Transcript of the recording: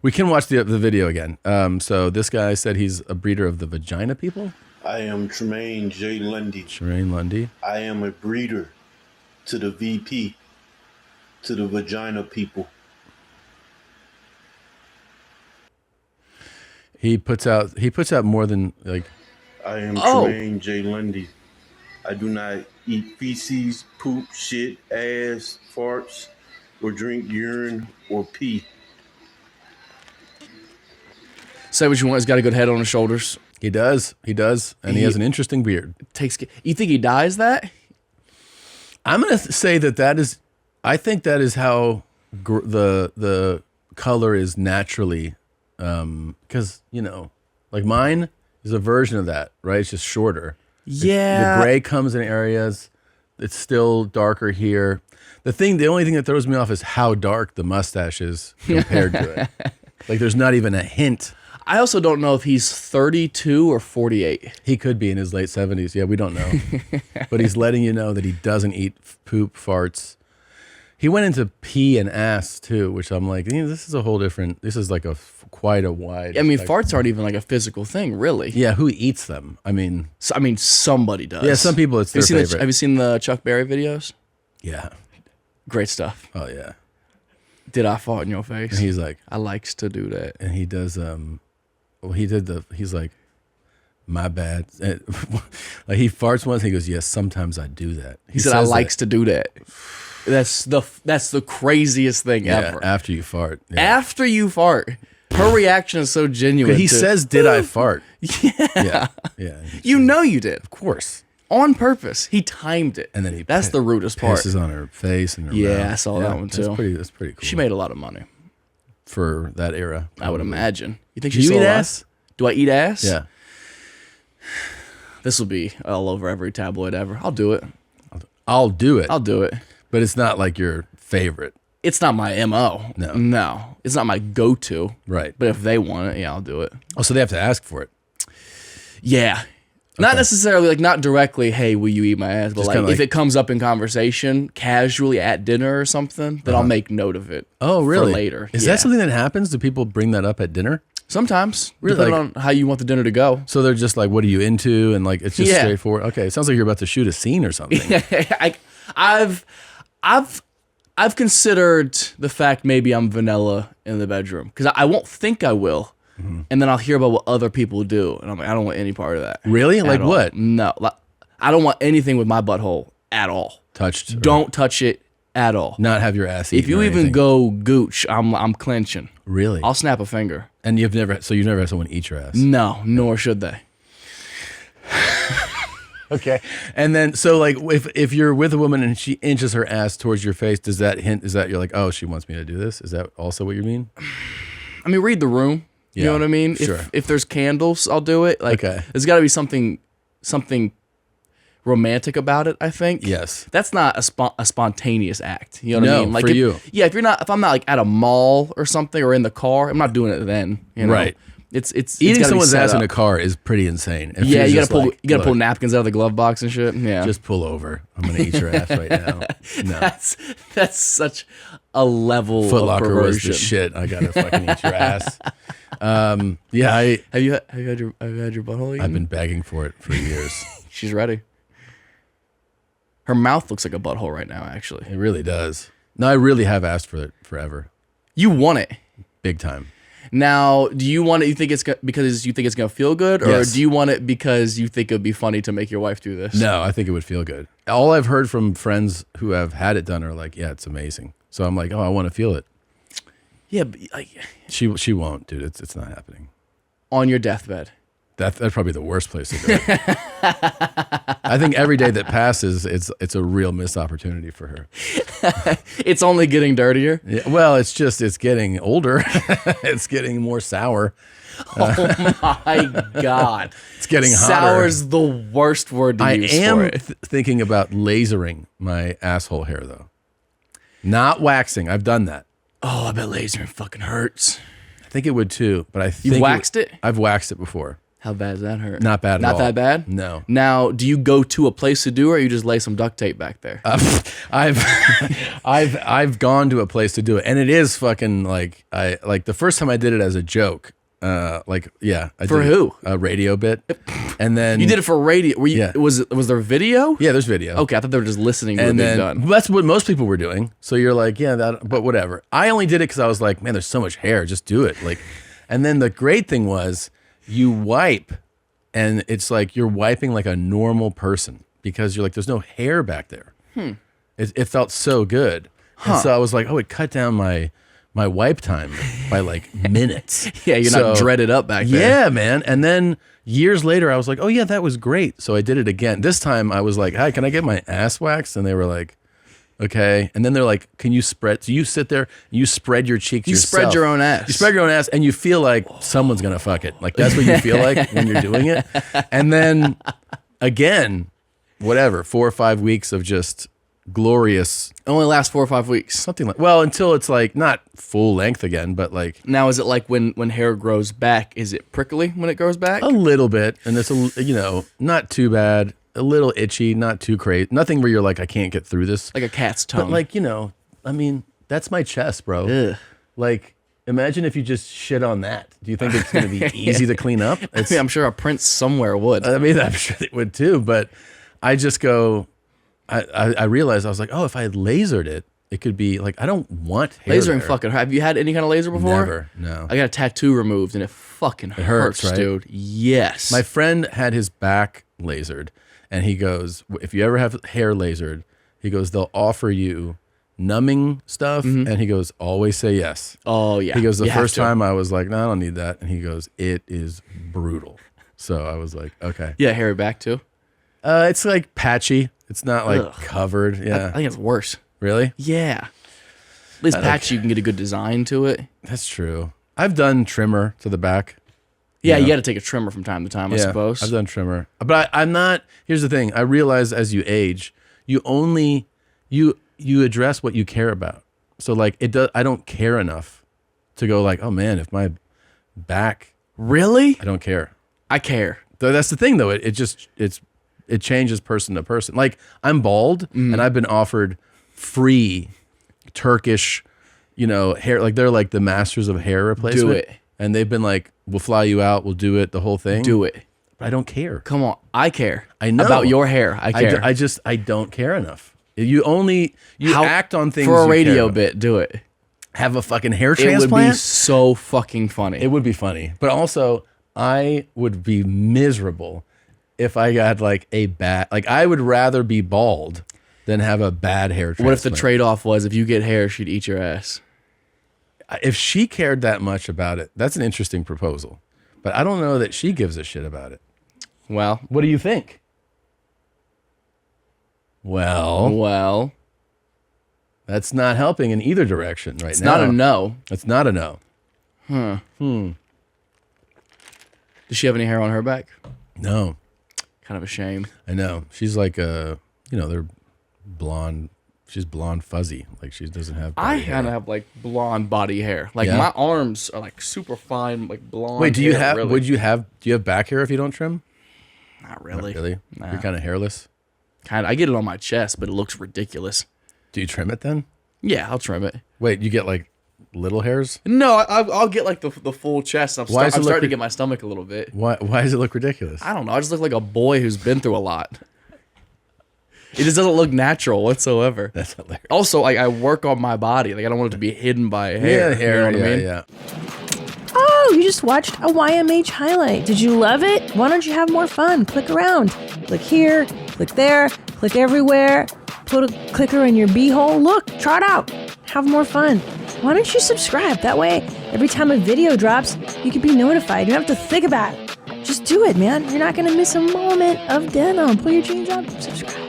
We can watch the video again. So this guy said he's a breeder of the vagina people. I am Tremaine J. Lundy. Tremaine Lundy. I am a breeder to the VP, to the vagina people. He puts out more than like. I am Tremaine J. Lundy. I do not eat feces, poop, shit, ass, farts, or drink urine or pee. Say what you want. He's got a good head on his shoulders. He does, and he has an interesting beard. You think he dyes that? I'm gonna say that is. I think that is how the color is naturally, because like mine is a version of that, right? It's just shorter. Yeah, the gray comes in areas. It's still darker here. The only thing that throws me off is how dark the mustache is compared to it. Like there's not even a hint. I also don't know if he's 32 or 48. He could be in his late 70s. Yeah, we don't know. But he's letting you know that he doesn't eat poop, farts. He went into pee and ass too, which I'm like, this is a whole different. This is like quite a wide. I mean, farts aren't even like a physical thing, really. Yeah, who eats them? I mean, somebody does. Yeah, some people it's their favorite. Have you seen the Chuck Berry videos? Yeah, great stuff. Oh yeah. Did I fart in your face? And he's like, I likes to do that, and he does. Well, he's like, my bad. Like he farts once. He goes, yes, sometimes I do that. He said, I likes to do that. That's the craziest thing ever. After you fart. Yeah. After you fart. Her reaction is so genuine. He says, did I fart? Yeah. Yeah. You know you did. Of course. On purpose. He timed it. And then that's the rudest part. Pisses on her face and her Yeah, mouth. I saw that one too. That's pretty cool. She made a lot of money. For that era. I would imagine. You think she's you eat ass? Do I eat ass? Yeah. This will be all over every tabloid ever. I'll do it. I'll do it. I'll do it. But it's not like your favorite. It's not my MO. No. It's not my go-to. Right. But if they want it, yeah, I'll do it. Oh, so they have to ask for it. Yeah. Not necessarily, like, not directly, hey, will you eat my ass? But, like, if it comes up in conversation casually at dinner or something, then I'll make note of it. Oh, really? For later. Is that something that happens? Do people bring that up at dinner? Sometimes. Really? Depending on how you want the dinner to go. So they're just like, what are you into? And, like, it's just straightforward. Okay, it sounds like you're about to shoot a scene or something. I've considered the fact maybe I'm vanilla in the bedroom. Because I won't think I will. And then I'll hear about what other people do. And I'm like, I don't want any part of that. Really? Like what? No. I don't want anything with my butthole at all. Touched? Don't touch it at all. Not have your ass eaten. If you even go gooch, I'm clenching. Really? I'll snap a finger. And you've never had someone eat your ass? No, nor should they. Okay. And then, so like, if you're with a woman and she inches her ass towards your face, does that hint, is that you're like, oh, she wants me to do this? Is that also what you mean? I mean, read the room. You know what I mean? Sure. If there's candles, I'll do it. Like, there's got to be something romantic about it, I think. Yes. That's not a spontaneous act. You know what I mean? Like for you. Yeah, if I'm not like at a mall or something or in the car, I'm not doing it then. You know? Right. It's eating someone's ass in a car is pretty insane. Yeah, you gotta pull napkins out of the glove box and shit. Yeah. Just pull over. I'm gonna eat your ass right now. No. That's such a level Foot of Locker perversion. was the shit. I gotta fucking eat your ass. Yeah, have you had your butthole eaten? I've been begging for it for years. She's ready. Her mouth looks like a butthole right now, actually. It really does. No, I really have asked for it forever. You want it. Big time. Now, do you want it, you think it's because you think it's going to feel good? Or do you want it because you think it would be funny to make your wife do this? No, I think it would feel good. All I've heard from friends who have had it done are like, yeah, it's amazing. So I'm like, oh, I want to feel it. Yeah, but she won't, dude. It's not happening. On your deathbed. That's probably the worst place to do it. I think every day that passes, it's a real missed opportunity for her. It's only getting dirtier. Yeah, well, it's getting older. It's getting more sour. Oh my God. It's getting hotter. Sour's the worst word to use for it. I am thinking about lasering my asshole hair, though. Not waxing. I've done that. Oh, I bet lasering fucking hurts. I think it would too, but I think You've waxed it? I've waxed it before. How bad does that hurt? Not bad at all. Not that bad? No. Now, do you go to a place to do it, or you just lay some duct tape back there? I've gone to a place to do it, and it is fucking like the first time I did it as a joke. I for who? A radio bit, and then you did it for radio. Were you, Yeah. Was there video? Yeah, there's video. Okay, I thought they were just listening to And it being then done. that's what most people were doing. So you're like, yeah, but whatever. I only did it because I was like, man, there's so much hair. Just do it. Like, and then the great thing was you wipe, and it's like you're wiping like a normal person because you're like, there's no hair back there. It felt so good. And so I was like, oh, it cut down my wipe time by like minutes. Yeah, you're not dreaded up back there. Yeah, man. And then years later, I was like, oh yeah, that was great. So I did it again. This time I was like, hi, can I get my ass waxed? And they were like, okay. And then they're like, can you spread? So you sit there, you spread your cheeks yourself. You spread your own ass. You spread your own ass, and you feel like someone's going to fuck it. Like that's what you feel like when you're doing it. And then again, whatever, 4 or 5 weeks of just glorious. It only lasts 4 or 5 weeks. Something like, well, until it's like not full length again, but like. Now, is it like when hair grows back, is it prickly when it grows back? A little bit, and it's not too bad. A little itchy, not too crazy. Nothing where you're like, I can't get through this. Like a cat's tongue. But like, I mean, that's my chest, bro. Ugh. Like, imagine if you just shit on that. Do you think it's going to be easy to clean up? I mean, I'm sure a prince somewhere would. I mean, I'm sure they would too, but I just go, I realized, I was like, oh, if I had lasered it, it could be like, I don't want hair Lasering there. fucking hurt. Have you had any kind of laser before? Never, no. I got a tattoo removed and it fucking hurts, right? dude. Yes. My friend had his back lasered, and he goes, if you ever have hair lasered, he goes, they'll offer you numbing stuff, and he goes, always say yes. Oh, yeah. He goes, the You have first to. time I was like, no, I don't need that. And he goes, it is brutal. So I was like, okay. Yeah, hairy back too. It's like patchy. It's not like Ugh. covered. Yeah. I think it's worse. Really? Yeah. At least patchy, you can get a good design to it. That's true. I've done trimmer to the back. Yeah, you got to take a trimmer from time to time, I suppose. I've done trimmer. But I'm not, here's the thing. I realize as you age, you address what you care about. So like I don't care enough to go like, oh man, if my back, Really? I don't care. I care. Though that's the thing though. It changes person to person. Like I'm bald and I've been offered free Turkish, hair. Like they're like the masters of hair replacement. Do it. And they've been like, we'll fly you out. We'll do it. The whole thing. Do it. But I don't care. Come on. I care. I know. About your hair. I care. I don't care enough. You act on things for a you radio care about. bit. Do it. Have a fucking hair It transplant. would be so fucking funny. It would be funny, but also I would be miserable if I got like a bad. Like I would rather be bald than have a bad hair transplant. What if the trade-off was if you get hair, she'd eat your ass? If she cared that much about it, that's an interesting proposal. But I don't know that she gives a shit about it. Well, What do you think? Well, that's not helping in either direction right now. it's not a no. It's not a no. Does she have any hair on her back? No, Kind of a shame. I know. She's like they're blonde. She's blonde fuzzy. Like she doesn't have body I hair. kind of have like blonde body hair. Like Yeah? my arms are like super fine, like blonde. Wait, do you hair, have? Really. Do you have back hair if you don't trim? Not really. Not really. Nah. You're kind of hairless. Kind of. I get it on my chest, but it looks ridiculous. Do you trim it then? Yeah, I'll trim it. Wait, you get like little hairs? No, I'll get like the full chest. I'm Why does it look starting to ri- get my stomach a little bit. Why does it look ridiculous? I don't know. I just look like a boy who's been through a lot. It just doesn't look natural whatsoever. That's hilarious. Also, I work on my body. Like I don't want it to be hidden by hair. hair. You know what I mean? Yeah. Oh, you just watched a YMH highlight. Did you love it? Why don't you have more fun? Click around. Click here, click there, click everywhere. Put a clicker in your beehole. Look, try it out. Have more fun. Why don't you subscribe? That way, every time a video drops, you can be notified. You don't have to think about it. Just do it, man. You're not going to miss a moment of denim. Pull your jeans up, subscribe.